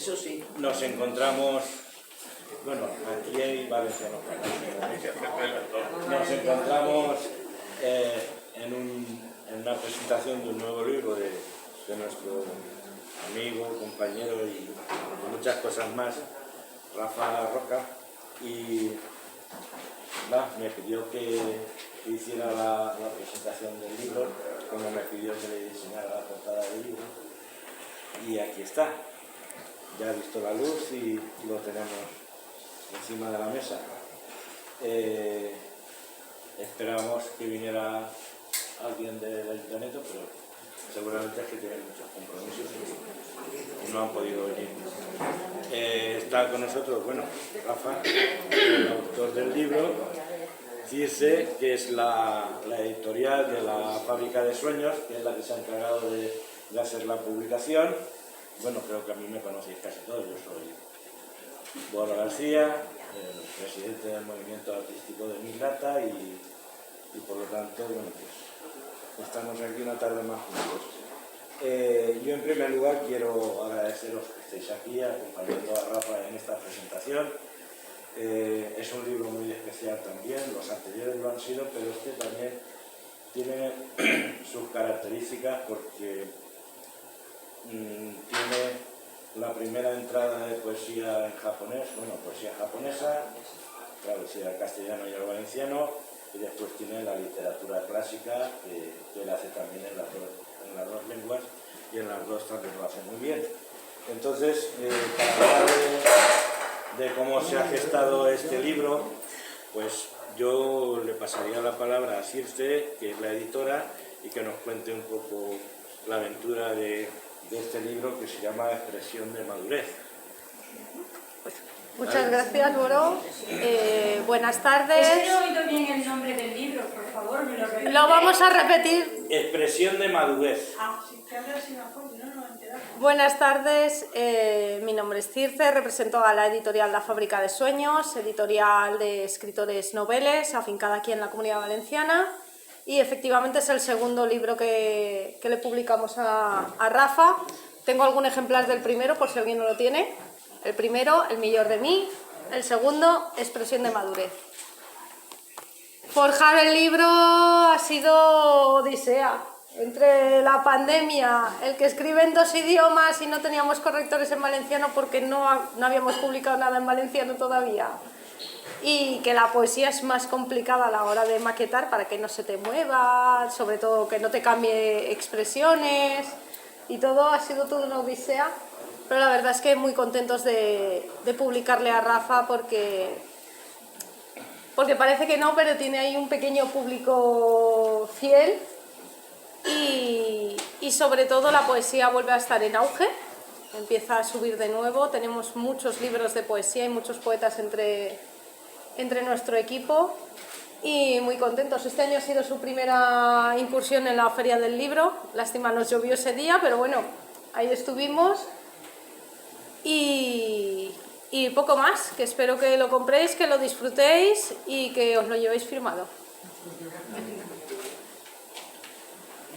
Eso sí. Nos encontramos, bueno, aquí hay valencianos. Nos encontramos en una presentación de un nuevo libro de nuestro amigo, compañero y muchas cosas más, Rafa Roca, y me pidió que hiciera la presentación del libro, como me pidió que le diseñara la portada del libro, y aquí está. Ya ha visto la luz y lo tenemos encima de la mesa. Esperamos que viniera alguien del ayuntamiento, pero seguramente es que tienen muchos compromisos y no han podido venir. Está con nosotros, bueno, Rafa, el autor del libro, Circe, que es la editorial de la Fábrica de Sueños, que es la que se ha encargado de hacer la publicación. Bueno, creo que a mí me conocéis casi todos. Yo soy Borja García, el presidente del movimiento artístico de Mislata y por lo tanto, bueno, pues estamos aquí una tarde más juntos. Yo en primer lugar quiero agradeceros que estéis aquí acompañando a Rafa en esta presentación. Es un libro muy especial también, los anteriores lo han sido, pero este también tiene sus características porque tiene la primera entrada de poesía en japonés, bueno, poesía japonesa, traducida al castellano y al valenciano, y después tiene la literatura clásica, que él hace también en las dos lenguas, y en las dos también lo hace muy bien. Entonces, para hablar de cómo se ha gestado este libro, pues yo le pasaría la palabra a Circe, que es la editora, y que nos cuente un poco la aventura de este libro que se llama Expresión de Madurez. Pues, muchas gracias, Boro. Buenas tardes. Es que no he oído bien el nombre del libro, por favor, me lo repite. Lo vamos a repetir. Expresión de Madurez. Si te hablas sin apoyo, no he enterado. Buenas tardes, mi nombre es Circe, represento a la editorial La Fábrica de Sueños, editorial de escritores noveles, afincada aquí en la Comunidad Valenciana. Y efectivamente es el segundo libro que le publicamos a Rafa. Tengo algún ejemplar del primero, por si alguien no lo tiene. El primero, El millor de mí. El segundo, Expresión de Madurez. Forjar el libro ha sido odisea. Entre la pandemia, el que escribe en 2 idiomas y no teníamos correctores en valenciano porque no habíamos publicado nada en valenciano todavía, y que la poesía es más complicada a la hora de maquetar para que no se te mueva, sobre todo que no te cambie expresiones, y todo ha sido toda una odisea, pero la verdad es que muy contentos de publicarle a Rafa porque parece que no, pero tiene ahí un pequeño público fiel, y sobre todo la poesía vuelve a estar en auge, empieza a subir de nuevo, tenemos muchos libros de poesía y muchos poetas entre nuestro equipo y muy contentos. Este año ha sido su primera incursión en la Feria del Libro, lástima nos llovió ese día, pero bueno, ahí estuvimos y poco más, que espero que lo compréis, que lo disfrutéis y que os lo llevéis firmado.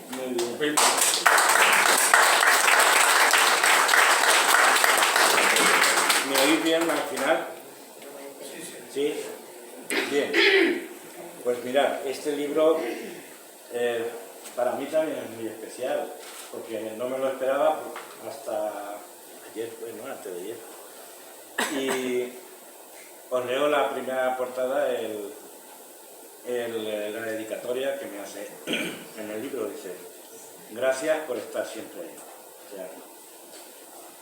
Muy bien. ¿Me oís bien al final? ¿Sí? Bien. Pues mirad, este libro para mí también es muy especial, porque no me lo esperaba hasta ayer, bueno, antes de ayer. Y os leo la primera portada, la dedicatoria que me hace en el libro. Dice: gracias por estar siempre ahí. O sea,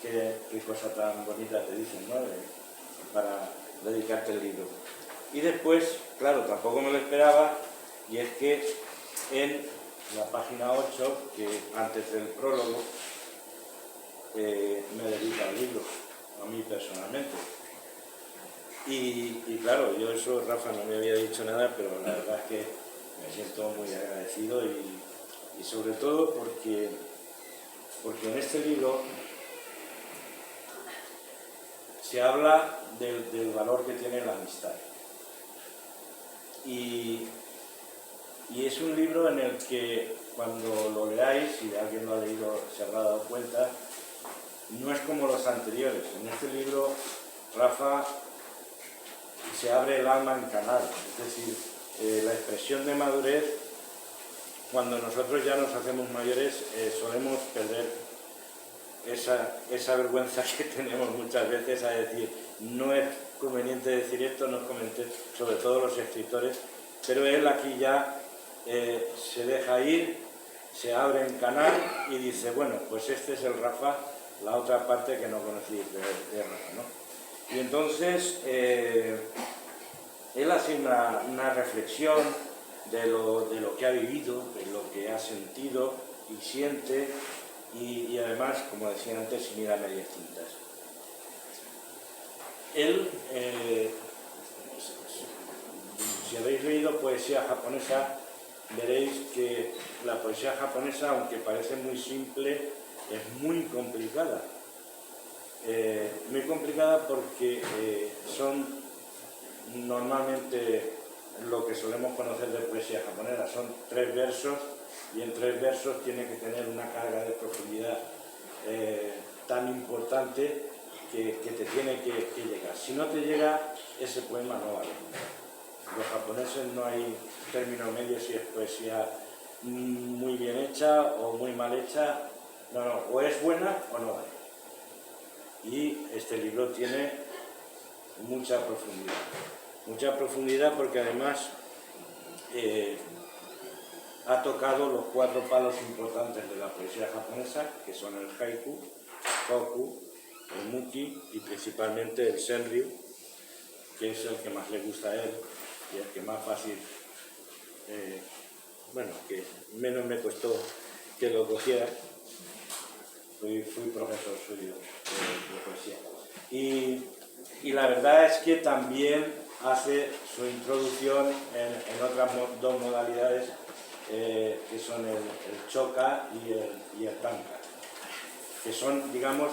qué cosa tan bonita te dicen, ¿no? Para dedicarte el libro. Y después, claro, tampoco me lo esperaba, y es que en la página 8, que antes del prólogo, me dedica al libro, a mí personalmente. Y claro, yo eso, Rafa no me había dicho nada, pero la verdad es que me siento muy agradecido y sobre todo porque en este libro se habla del valor que tiene la amistad. Y es un libro en el que cuando lo leáis, si alguien lo ha leído se habrá dado cuenta, no es como los anteriores. En este libro, Rafa se abre el alma en canal, es decir, la expresión de madurez, cuando nosotros ya nos hacemos mayores, solemos perder esa vergüenza que tenemos muchas veces a decir, no es conveniente decir esto, no es conveniente, sobre todo los escritores, pero él aquí ya se deja ir, se abre en canal y dice, bueno, pues este es el Rafa, la otra parte que no conocí de Rafa, ¿no? Y entonces él hace una reflexión de lo que ha vivido, de lo que ha sentido y siente, y además, como decía antes, sin ir a medias tintas. Él, si habéis leído poesía japonesa, veréis que la poesía japonesa, aunque parece muy simple, es muy complicada. Muy complicada porque son normalmente lo que solemos conocer de poesía japonesa. Son 3 versos y en 3 versos tiene que tener una carga de profundidad tan importante que te tiene que llegar. Si no te llega, ese poema no vale. Los japoneses no hay término medio si es poesía muy bien hecha o muy mal hecha. No, o es buena o no vale. Y este libro tiene mucha profundidad. Mucha profundidad porque además ha tocado los 4 palos importantes de la poesía japonesa, que son el haiku, hokku, el muki y principalmente el senryu, que es el que más le gusta a él y el que más fácil, que menos me costó que lo cogiera. Fui profesor suyo de poesía. Y la verdad es que también hace su introducción en otras 2 modalidades que son el choka y el tanka, que son, digamos,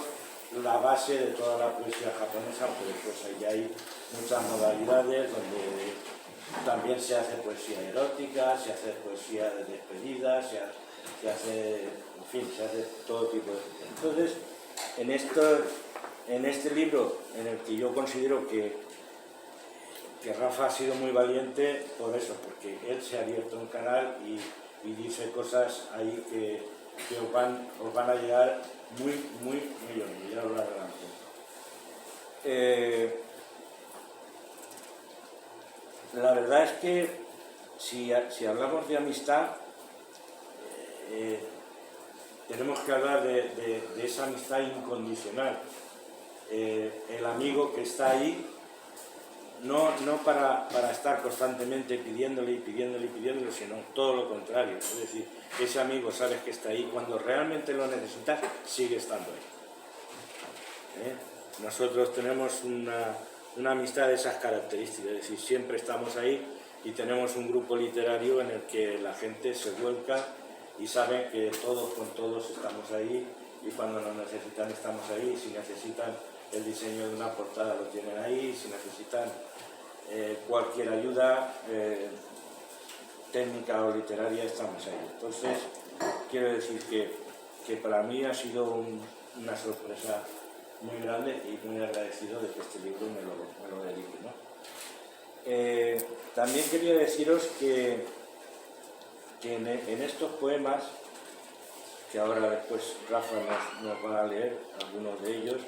la base de toda la poesía japonesa, porque pues ahí hay muchas modalidades donde también se hace poesía erótica, se hace poesía de despedida, se hace, en fin, se hace todo tipo de... Entonces, en este libro, en el que yo considero que Rafa ha sido muy valiente por eso, porque él se ha abierto un canal y dice cosas ahí que os van a llegar muy, muy millones, ya lo adelanto. La verdad es que si hablamos de amistad, tenemos que hablar de esa amistad incondicional. El amigo que está ahí, no para estar constantemente pidiéndole, sino todo lo contrario. Es decir, ese amigo sabes que está ahí, cuando realmente lo necesitas, sigue estando ahí. Nosotros tenemos una amistad de esas características, es decir, siempre estamos ahí y tenemos un grupo literario en el que la gente se vuelca y sabe que todos con todos estamos ahí y cuando nos necesitan estamos ahí, si necesitan el diseño de una portada lo tienen ahí, si necesitan cualquier ayuda técnica o literaria estamos ahí. Entonces, quiero decir que para mí ha sido una sorpresa muy grande y muy agradecido de que este libro me lo dedique, ¿no? También quería deciros que en estos poemas, que ahora después Rafa nos va a leer algunos de ellos,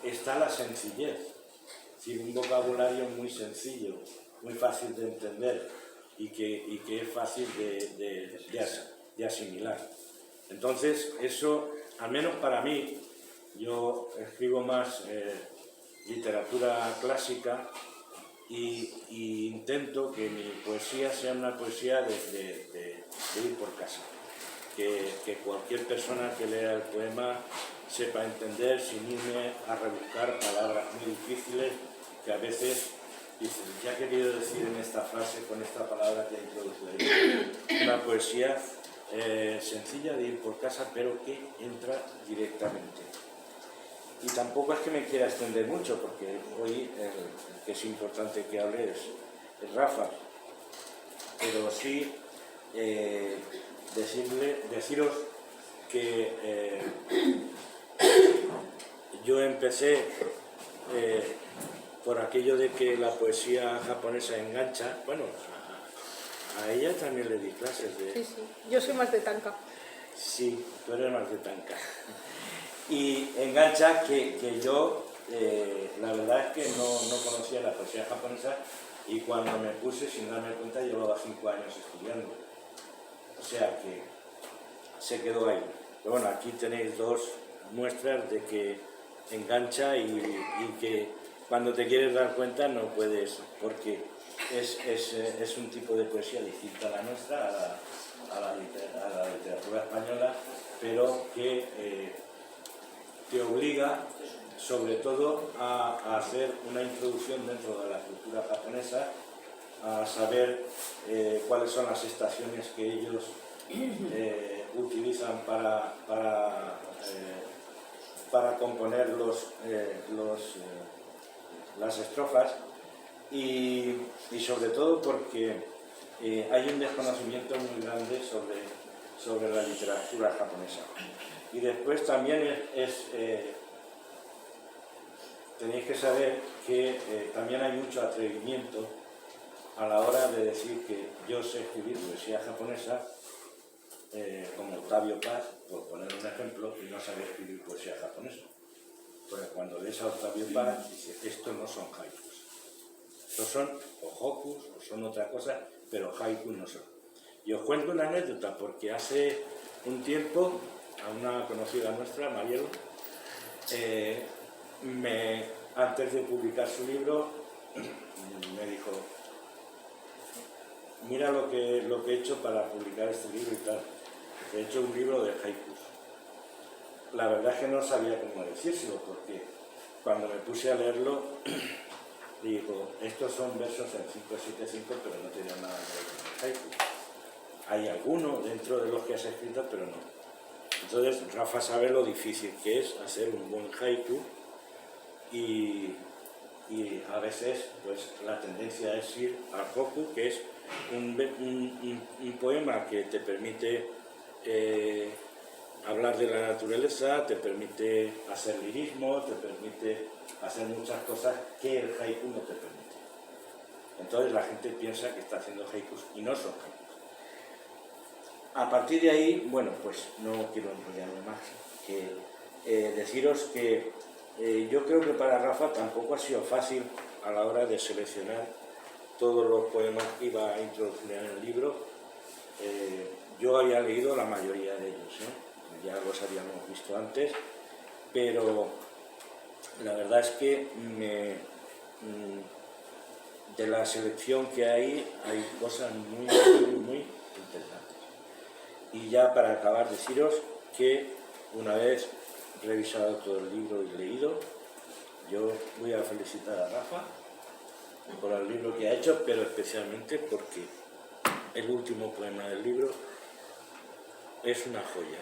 está la sencillez, es decir, un vocabulario muy sencillo, muy fácil de entender y que es fácil de asimilar. Entonces, eso, al menos para mí, yo escribo más literatura clásica y intento que mi poesía sea una poesía de ir por casa. Que cualquier persona que lea el poema sepa entender sin irme a rebuscar palabras muy difíciles que a veces dicen, ¿qué ha querido decir en esta frase con esta palabra que ha introducido ahí? Una poesía sencilla de ir por casa, pero que entra directamente. Y tampoco es que me quiera extender mucho, porque hoy el que es importante que hable es Rafa, pero sí deciros que yo empecé por aquello de que la poesía japonesa engancha. Bueno, a ella también le di clases de... Sí, sí, yo soy más de tanka. Sí, tú eres más de tanka. Y engancha que yo, la verdad es que no conocía la poesía japonesa, y cuando me puse, sin darme cuenta, llevaba 5 años estudiando. O sea que se quedó ahí. Pero bueno, aquí tenéis 2 muestras de que engancha y que cuando te quieres dar cuenta no puedes, porque es un tipo de poesía distinta a la nuestra, a la literatura española, pero que te obliga sobre todo a hacer una introducción dentro de la cultura japonesa, a saber cuáles son las estaciones que ellos utilizan para componer las estrofas, y sobre todo porque hay un desconocimiento muy grande sobre la literatura japonesa. Y después también tenéis que saber que también hay mucho atrevimiento a la hora de decir que yo sé escribir poesía japonesa, como Octavio Paz, por poner un ejemplo, y no sabe escribir poesía japonesa. Porque cuando lees a Octavio Paz, dices, estos no son haikus. Estos son o hokus, o son otra cosa, pero haikus no son. Y os cuento una anécdota, porque hace un tiempo, a una conocida nuestra, Marielo, antes de publicar su libro, me dijo, mira lo que he hecho para publicar este libro y tal. He hecho un libro de haikus. La verdad es que no sabía cómo decírselo, porque cuando me puse a leerlo, digo, estos son versos en 5-7-5, pero no tenían nada que ver con el haiku. Hay algunos dentro de los que has escrito, pero no. Entonces, Rafa sabe lo difícil que es hacer un buen haiku, y a veces pues la tendencia es ir al hokku, que es un poema que te permite hablar de la naturaleza, te permite hacer lirismo, te permite hacer muchas cosas que el haiku no te permite. Entonces la gente piensa que está haciendo haikus y no son haikus. A partir de ahí, bueno, pues no quiero enrollarme más, que deciros que yo creo que para Rafa tampoco ha sido fácil a la hora de seleccionar todos los poemas que iba a introducir en el libro. Yo había leído la mayoría de ellos, ya los habíamos visto antes, pero la verdad es que de la selección que hay cosas muy interesantes. Y ya para acabar, deciros que una vez revisado todo el libro y leído, yo voy a felicitar a Rafa por el libro que ha hecho, pero especialmente porque el último poema del libro es una joya.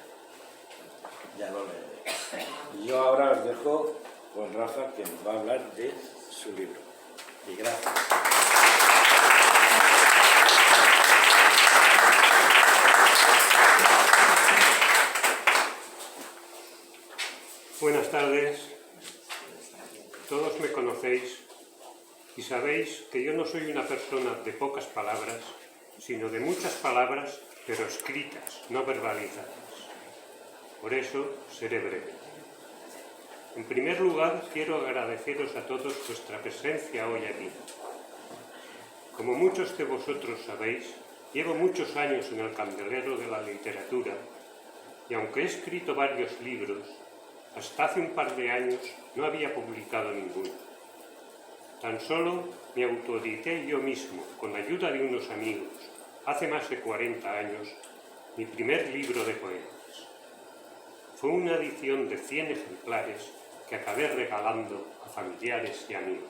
Ya lo leeré. Y yo ahora os dejo con Rafa, que nos va a hablar de su libro. Y gracias. Buenas tardes. Todos me conocéis y sabéis que yo no soy una persona de pocas palabras, sino de muchas palabras, pero escritas, no verbalizadas. Por eso seré breve. En primer lugar, quiero agradeceros a todos vuestra presencia hoy aquí. Como muchos de vosotros sabéis, llevo muchos años en el candelero de la literatura, y aunque he escrito varios libros, hasta hace un par de años no había publicado ninguno. Tan solo me autoedité yo mismo, con la ayuda de unos amigos, hace más de 40 años, mi primer libro de poemas. Fue una edición de 100 ejemplares que acabé regalando a familiares y amigos.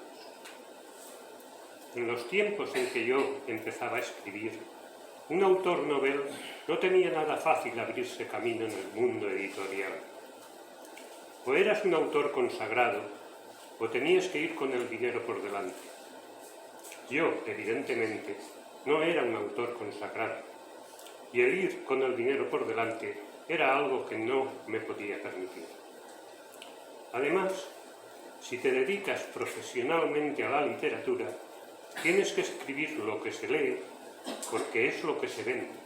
En los tiempos en que yo empezaba a escribir, un autor novel no tenía nada fácil abrirse camino en el mundo editorial. O eras un autor consagrado, o tenías que ir con el dinero por delante. Yo, evidentemente, no era un autor consagrado, y el ir con el dinero por delante era algo que no me podía permitir. Además, si te dedicas profesionalmente a la literatura, tienes que escribir lo que se lee porque es lo que se vende.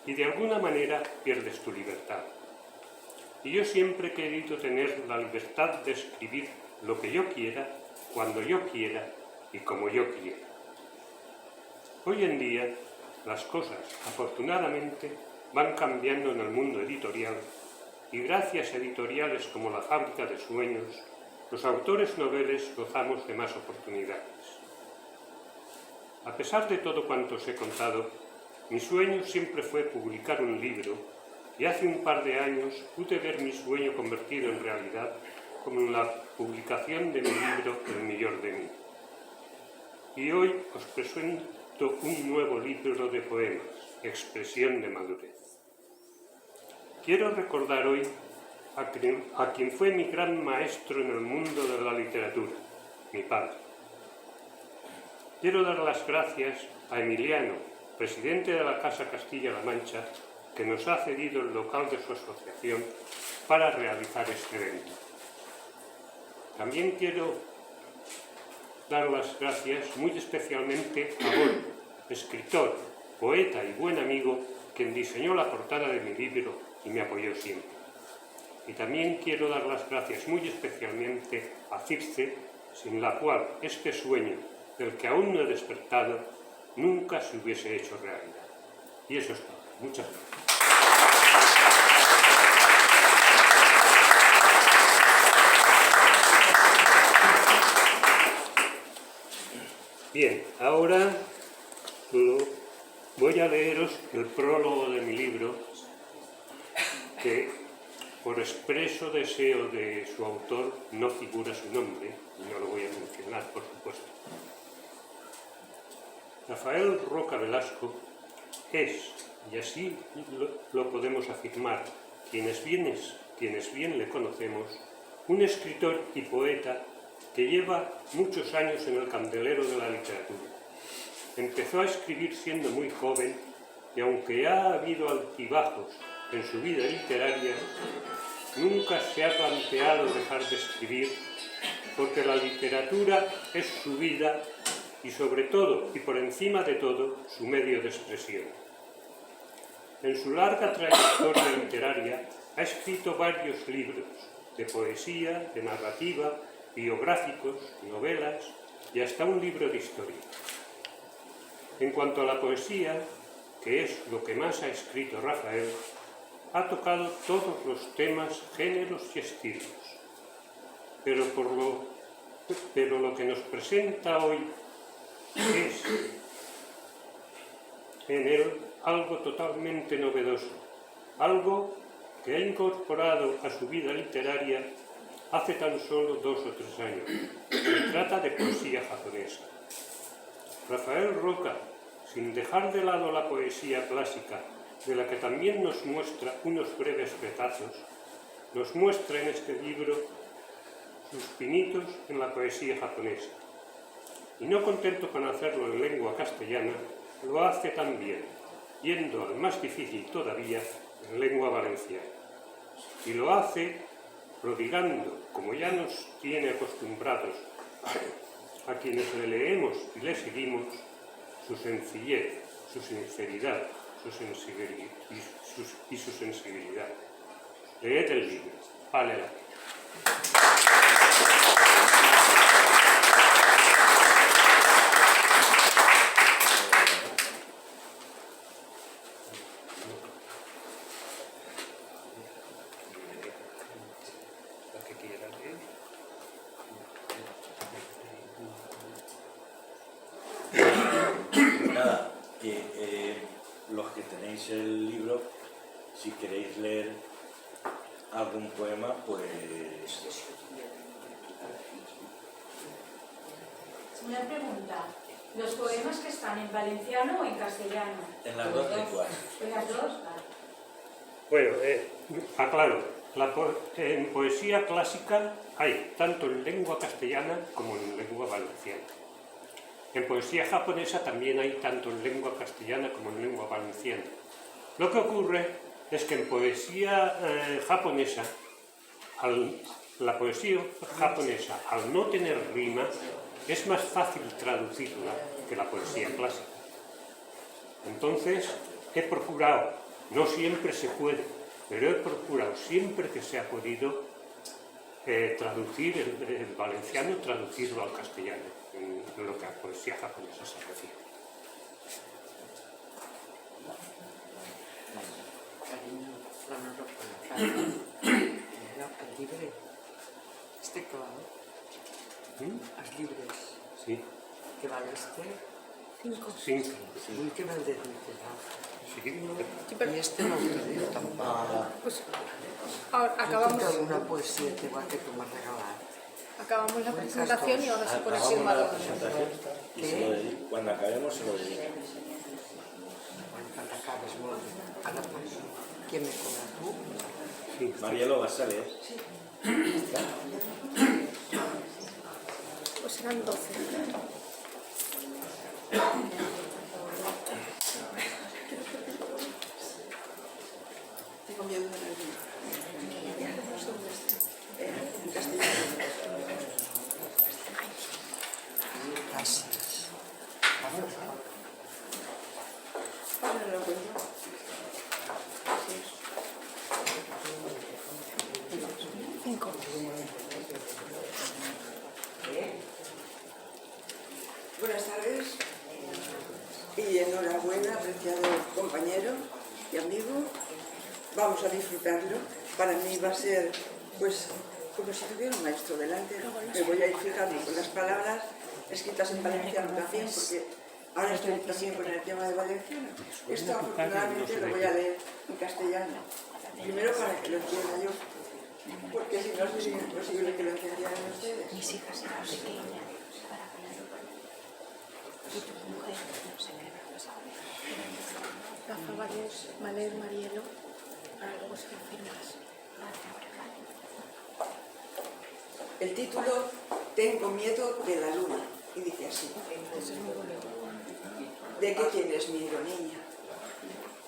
Y de alguna manera pierdes tu libertad. Y yo siempre he querido tener la libertad de escribir lo que yo quiera, cuando yo quiera y como yo quiera. Hoy en día, las cosas, afortunadamente, van cambiando en el mundo editorial y gracias a editoriales como La Fábrica de Sueños, los autores noveles gozamos de más oportunidades. A pesar de todo cuanto os he contado, mi sueño siempre fue publicar un libro y hace un par de años pude ver mi sueño convertido en realidad como en la publicación de mi libro El millor de mí. Y hoy os presento un nuevo libro de poemas, Expresión de madurez. Quiero recordar hoy a quien fue mi gran maestro en el mundo de la literatura, mi padre. Quiero dar las gracias a Emiliano, presidente de la Casa Castilla-La Mancha, que nos ha cedido el local de su asociación para realizar este evento. También quiero dar las gracias muy especialmente a Gordo, escritor, poeta y buen amigo, quien diseñó la portada de mi libro y me apoyó siempre. Y también quiero dar las gracias muy especialmente a Circe, sin la cual este sueño, del que aún no he despertado, nunca se hubiese hecho realidad. Y eso es todo. Muchas gracias. Bien, ahora voy a leeros el prólogo de mi libro, que por expreso deseo de su autor no figura su nombre, y no lo voy a mencionar, por supuesto. Rafael Roca Velasco es, y así lo podemos afirmar, quienes bien le conocemos, un escritor y poeta que lleva muchos años en el candelero de la literatura. Empezó a escribir siendo muy joven y aunque ha habido altibajos en su vida literaria, nunca se ha planteado dejar de escribir porque la literatura es su vida y sobre todo y por encima de todo su medio de expresión. En su larga trayectoria literaria ha escrito varios libros de poesía, de narrativa, biográficos, novelas y hasta un libro de historia. En cuanto a la poesía, que es lo que más ha escrito Rafael, ha tocado todos los temas, géneros y estilos. Pero lo que nos presenta hoy es en él algo totalmente novedoso, algo que ha incorporado a su vida literaria hace tan solo 2 o 3 años. Se trata de poesía japonesa. Rafael Roca, sin dejar de lado la poesía clásica, de la que también nos muestra unos breves retazos, nos muestra en este libro sus pinitos en la poesía japonesa. Y no contento con hacerlo en lengua castellana, lo hace también, yendo al más difícil todavía, en lengua valenciana. Y lo hace prodigando, como ya nos tiene acostumbrados a quienes le leemos y le seguimos, su sencillez, su sinceridad, su sensibilidad. Leed el libro, vale la pena. Nada, los que tenéis el libro, si queréis leer algún poema, pues... Una pregunta. ¿Los poemas que están en valenciano o en castellano? En las dos lenguas. ¿En las dos? Vale. Bueno, aclaro, en poesía clásica hay tanto en lengua castellana como en lengua valenciana. En poesía japonesa también hay tanto en lengua castellana como en lengua valenciana. Lo que ocurre es que en poesía japonesa, la poesía japonesa, al no tener rima, es más fácil traducirla que la poesía clásica. Entonces, he procurado, no siempre se puede, pero he procurado siempre que se ha podido traducir el valenciano, traducirlo al castellano, en lo que a poesía japonesa se refiere. El llibre, este clau, els llibres, Sí. que val este, 5. 5. vull que val de literal. Sí. I este no ho teniu tampoc. Pues ahora He acabamos, fet alguna poesia teva que tu m'has regalat. acabamos la presentación y ahora se pone firmado. Y se lo dedico. Cuando acabemos se lo dedico. Quan t'acabes molt bé. Ara passo. Qui me cobra tu? Marielo, vas a leer. Pues serán 12. Tengo miedo de la vida. En castellano. Gràcies. Ahora no lo cuento. 5. Buenas tardes y enhorabuena, apreciado compañero y amigo. Vamos a disfrutarlo. Para mí va a ser, pues, como si tuviera un maestro delante. Me voy a ir fijando con las palabras escritas en valenciano también, porque ahora estoy también con el tema de valenciano. Esto afortunadamente lo voy a leer en castellano. Primero para que lo entienda yo, porque si no sería imposible que lo entendieran ustedes. Mis hijas eran pequeñas para ganar. Y tu mujer no sé qué va a pasar. Rafa Valer Marielo, para luego se lo firmas. El título, Tengo miedo de la luna, y dice así. ¿De qué tienes miedo, niña?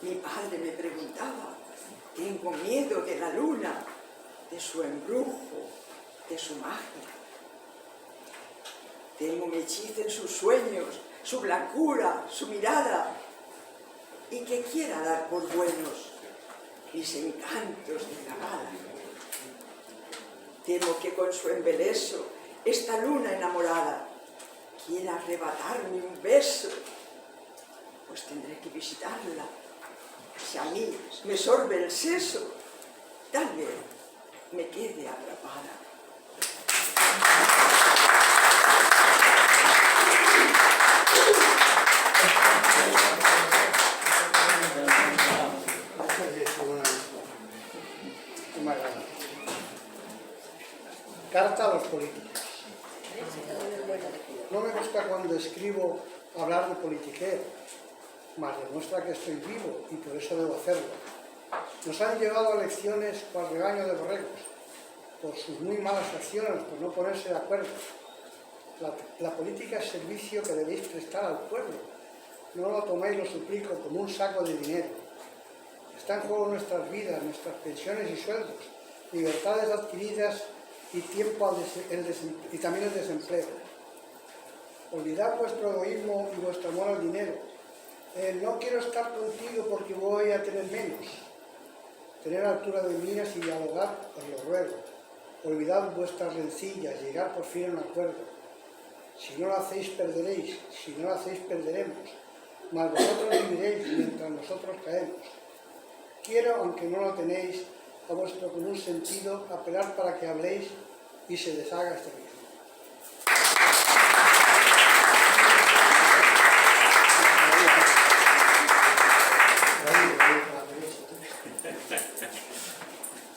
Mi padre me preguntaba. Tengo miedo de la luna, de su embrujo, de su magia. Temo me hechicen sus sueños, su blancura, su mirada, y que quiera dar por buenos mis encantos de cagada. Temo que con su embeleso esta luna enamorada quiera arrebatarme un beso, pues tendré que visitarla. Si a mí me sorbe el seso, tal vez me quede atrapada. Carta a los políticos. No me gusta cuando escribo hablar de politiqueo, mas demuestra que estoy vivo y por eso debo hacerlo. Nos han llevado a elecciones cual rebaño de borregos, por sus muy malas acciones, por no ponerse de acuerdo. La política es servicio que debéis prestar al pueblo. No lo toméis, lo suplico, como un saco de dinero. Está en juego nuestras vidas, nuestras pensiones y sueldos, libertades adquiridas y tiempo y también el desempleo. Olvidad vuestro egoísmo y vuestro amor al dinero. No quiero estar contigo porque voy a tener menos. Tener altura de miras y dialogar, os lo ruego. Olvidad vuestras rencillas, llegar por fin a un acuerdo. Si no lo hacéis, perderéis. Si no lo hacéis, perderemos. Mas vosotros viviréis mientras nosotros caemos. Quiero, aunque no lo tenéis, a vuestro común sentido, apelar para que habléis y se deshaga este mismo.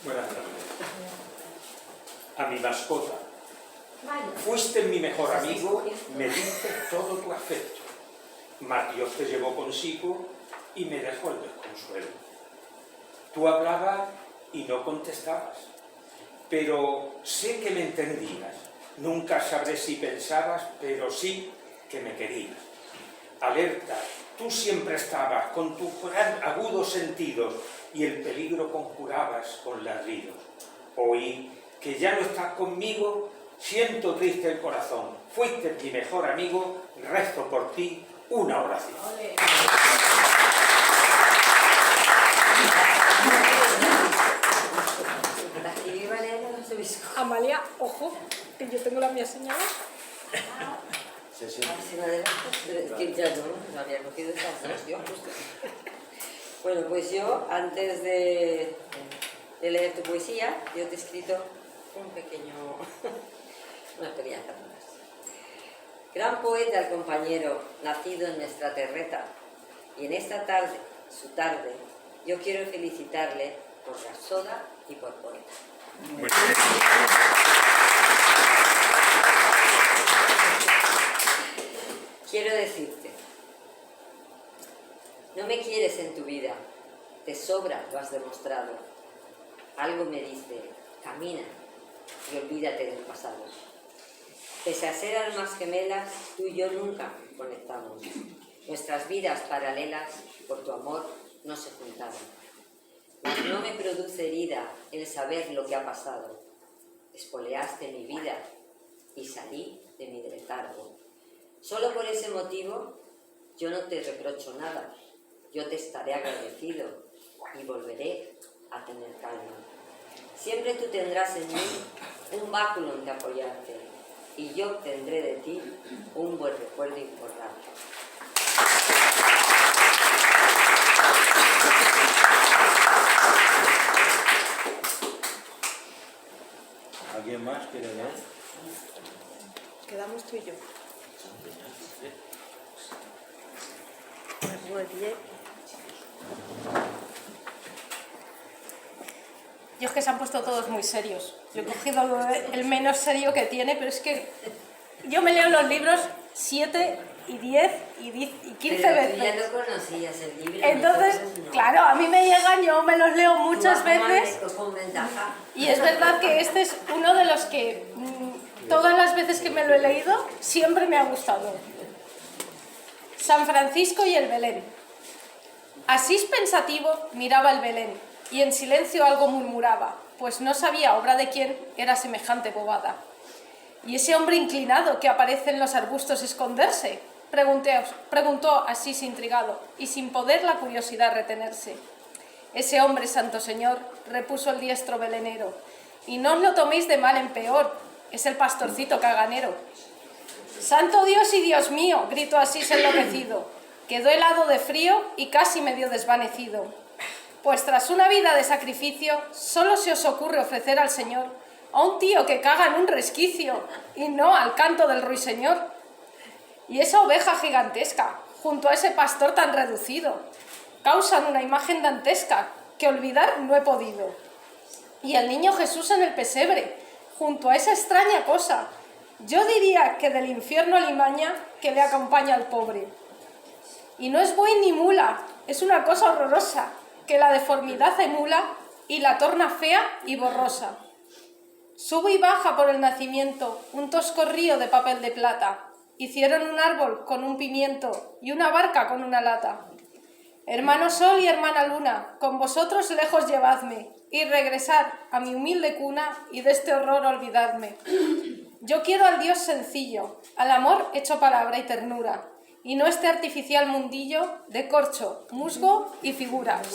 Buenas tardes. A mi mascota. Fuiste mi mejor amigo, me diste todo tu afecto. Mas Dios te llevó consigo y me dejó el desconsuelo. Tú hablabas y no contestabas, pero sé que me entendías. Nunca sabré si pensabas, pero sí que me querías. Alerta Tú siempre estabas con tus agudos sentidos y el peligro conjurabas con ladridos. Hoy, que ya no estás conmigo, siento triste el corazón. Fuiste mi mejor amigo, rezo por ti una oración. Amalia, ojo, que yo tengo la mía señalada. Bueno, pues yo, antes de leer tu poesía, yo te he escrito unas pequeñas palabras. Gran poeta el compañero, nacido en nuestra terreta, y en esta tarde, su tarde, yo quiero felicitarle por rapsoda y por poeta. Quiero decirte, no me quieres en tu vida, te sobra, lo has demostrado. Algo me dice, camina y olvídate del pasado. Pese a ser almas gemelas, tú y yo nunca conectamos. Nuestras vidas paralelas, por tu amor, no se juntaron. Mas no me produce herida el saber lo que ha pasado. Espoleaste mi vida y salí de mi letargo. Solo por ese motivo yo no te reprocho nada. Yo te estaré agradecido y volveré a tener calma. Siempre tú tendrás en mí un báculo en que apoyarte y yo obtendré de ti un buen recuerdo importante. ¿Alguien más quiere leer? Quedamos tú y yo. Me pongo de pie. Yo es que se han puesto todos muy serios. Yo he cogido el menos serio que tiene, pero es que yo me leo los libros 7 y 10 y 15 pero veces. Tú ya no conocías el libro. Entonces, no. claro, a mí me llegan, yo me los leo muchas veces. Con ventaja. Y es verdad que este es uno de los que todas las veces que me lo he leído siempre me ha gustado. San Francisco y el Belén. Asís pensativo miraba el Belén y en silencio algo murmuraba, pues no sabía obra de quién era semejante bobada. ¿Y ese hombre inclinado que aparece en los arbustos esconderse? Preguntó Asís intrigado y sin poder la curiosidad retenerse. Ese hombre, santo señor, repuso el diestro belenero, y no os lo toméis de mal en peor, es el pastorcito caganero. Santo Dios y Dios mío, gritó Asís enloquecido, quedó helado de frío y casi medio desvanecido. Pues tras una vida de sacrificio, solo se os ocurre ofrecer al Señor a un tío que caga en un resquicio y no al canto del ruiseñor. Y esa oveja gigantesca, junto a ese pastor tan reducido, causan una imagen dantesca que olvidar no he podido. Y el niño Jesús en el pesebre, junto a esa extraña cosa, yo diría que del infierno alimaña que le acompaña al pobre. Y no es buey ni mula, es una cosa horrorosa, que la deformidad emula y la torna fea y borrosa. Sube y baja por el nacimiento un tosco río de papel de plata. Hicieron un árbol con un pimiento y una barca con una lata. Hermano sol y hermana luna, con vosotros lejos llevadme y regresad a mi humilde cuna y de este horror olvidadme. Yo quiero al Dios sencillo, al amor hecho palabra y ternura, y no este artificial mundillo de corcho, musgo y figuras.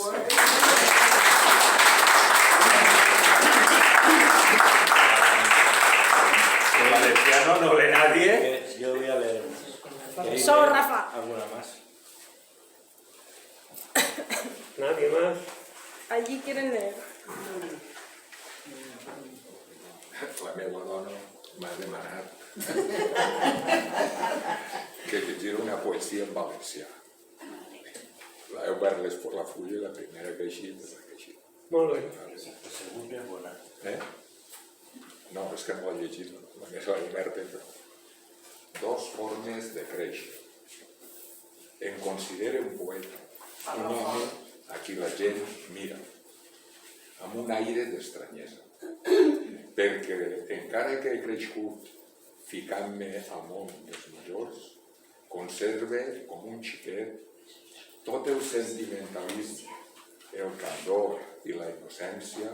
En valenciano no lee nadie. Yo voy a leer. Solo Rafa. ¿Alguna más? ¿Nadie más? Allí quieren leer. La meva dona m'ha demanat que llegir una poesia en valencià. He obert la fulla i la primera que he eixit és la que he eixit. Molt bé. La segunda es buena. No, és que no l'he llegit, la més oberta, però... Dos formes de créixer. Em considero un poeta, un home a qui la gent mira, amb un aire d'estranyesa, perquè encara que he crescut ficant-me al món dels majors, conserve com un xiquet tot el sentimentalisme, el candor i la innocència,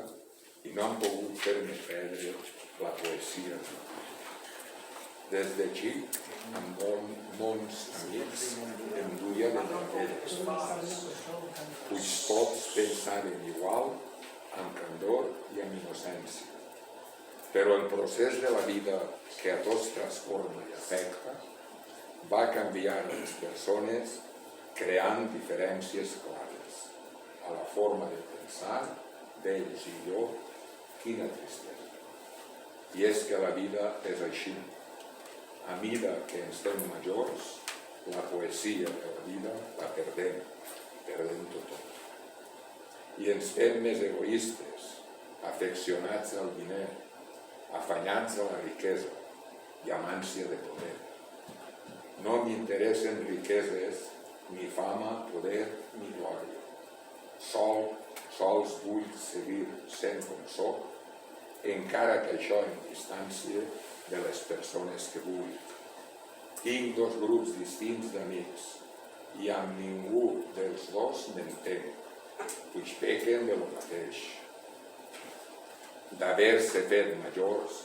i no han pogut fer-me perdre la poesia. Des de xic, amb molts amics, em duia de manteres, pues tots pensaven igual, amb candor i amb innocència. Però el procés de la vida que a tots transforma i afecta va canviar les persones creant diferències clares a la forma de pensar d'ells i jo. Quina tristesa. I és que la vida és així. A mida que ens fem majors, la poesia de la vida la perdem-ho tot. I ens fem més egoistes, afeccionats al diner, afanyats a la riquesa i amb ànsia de poder. No m'interessen riqueses, ni fama, poder, ni glòria. Sols vull seguir sent com soc, encara que això em distància de les persones que vull. Tinc dos grups distints d'amics i amb ningú dels dos m'entenc, pues pequen de lo mateix. D'haver-se fet majors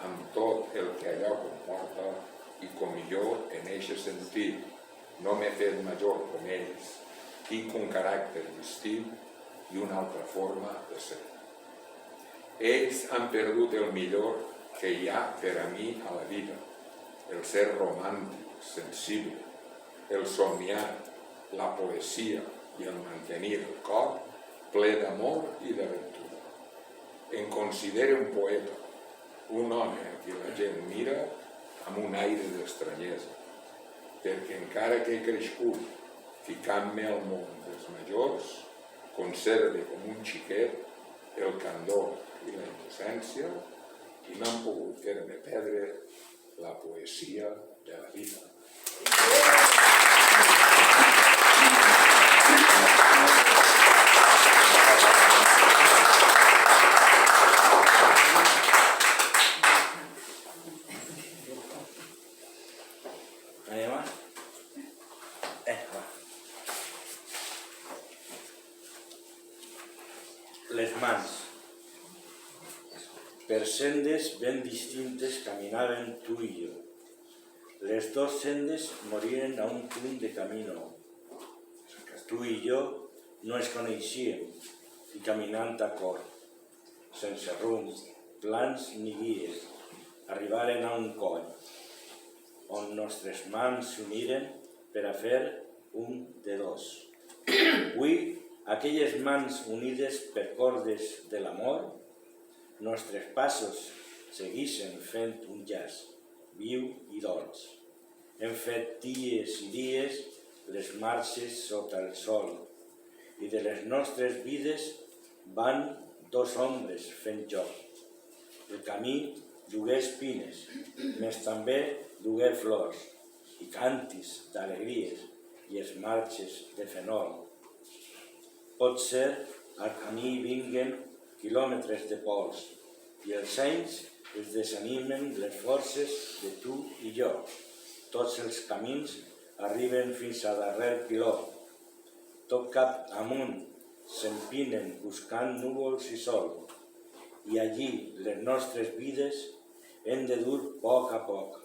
amb tot el que allò comporta i com jo en eixe sentit no m'he fet major com ells, tinc un caràcter distint i una altra forma de ser. Ells han perdut el millor que hi ha per a mi a la vida, el ser romàntic, sensible, el somiar, la poesia i el mantenir el cor ple d'amor i d'aventura. Em considero un poeta, un home a qui la gent mira amb un aire d'estranyesa, perquè encara que he crescut ficant-me al món dels majors, conserve com un xiquet el candor i la innocència i no han pogut fer-me perdre la poesia de la vida. ¿Nadie más? Va. Les mans. Per sendes ben distintes caminaven tu i jo. Les dos sendes moriren a un punt de camino. Tu i jo no es coneixíem i caminant a cor, sense rumb, plans ni guies, arribaren a un coll, on nostres mans s'uniren per a fer un de dos. Avui, aquelles mans unides per cordes de l'amor, nostres passos seguixen fent un jazz, viu i dolç. Hem fet dies i dies les marxes sota el sol i de les nostres vides van dos ombres fent joc. El camí dugué espines, més també dugué flors i cantis d'alegries i es marxes de fenol. Pot ser al camí vinguen quilòmetres de pols i els anys es desanimen les forces de tu i jo. Tots els camins arriben fins a darrer piló. Tot cap amunt s'empinen buscant núvols i sol. I allí les nostres vides hem de dur a poc